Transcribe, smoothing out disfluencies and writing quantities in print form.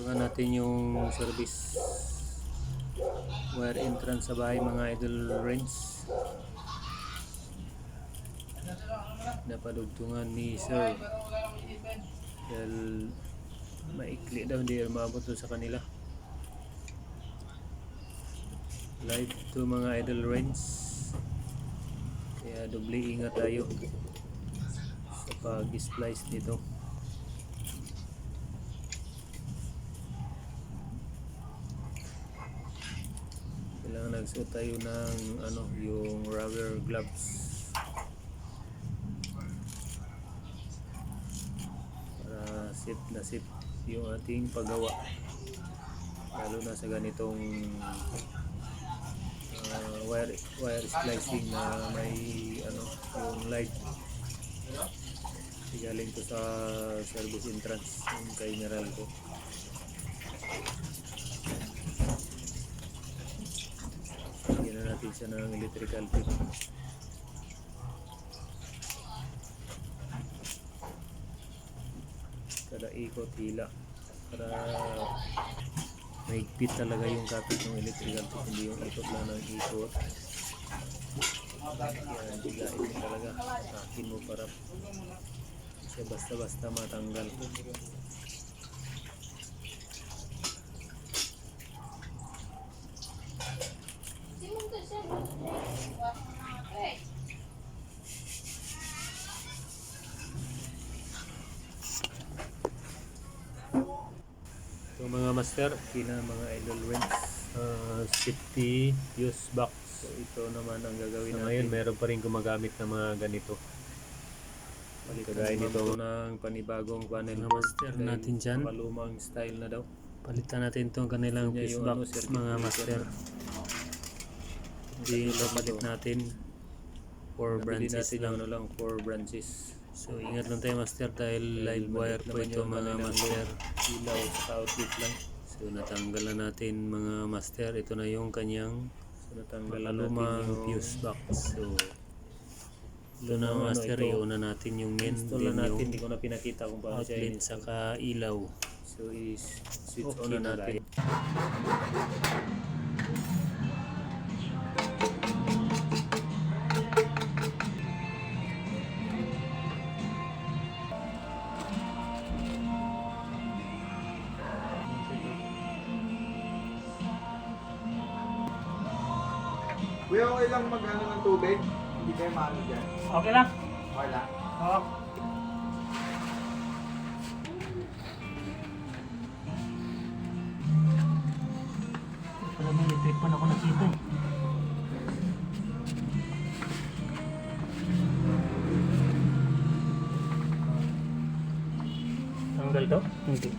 Tingnan natin yung service wire entrance sa bahay mga idol range. Napadugtungan ni sir dahil maikli daw, hindi maabot sa kanila. Live to mga idol range, kaya doble ingat tayo sa pag-splice nito. Kailangan nagsuot tayo ng yung rubber gloves para safe na safe yung ating paggawa, lalo na sa ganitong wire splicing na may yung light. Galing to sa service entrance yung kay Meralco. Bigyan na natin siya ng electrical tape. Kada ikot hila para mahigpit talaga yung kapit ng electrical tape, hindi yung ikot lang ng ikot. Yan, hilain mo talaga, akin mo para siya basta-basta matanggal. So mga master, mga idol range, safety fuse box. So ito naman ang gagawin natin. Ngayon meron pa rin gumagamit ng mga ganito. Kagaya nito ng panibagong panel master natin dyan. Palumang style na daw. Palitan natin itong kanilang fuse box mga master. Hindi palit natin 4 branches lang. 4 branches. So ingat lang tayo master dahil live wire po ito mga master. Ilaw sa outlet lang. So natanggal na natin mga master. Ito na yung kanyang lumang fuse box. So ito na master, iuna natin yung main, din yung hindi ko na pinakita kung paano outlet saka ilaw. So switch on na natin. Kuya, okay lang mag-ano ng tubig? Hindi kayo maano dyan? Okay lang. Okay lang? Oo. Pala may electric pan ako nakita eh. Tanggal to? Hindi.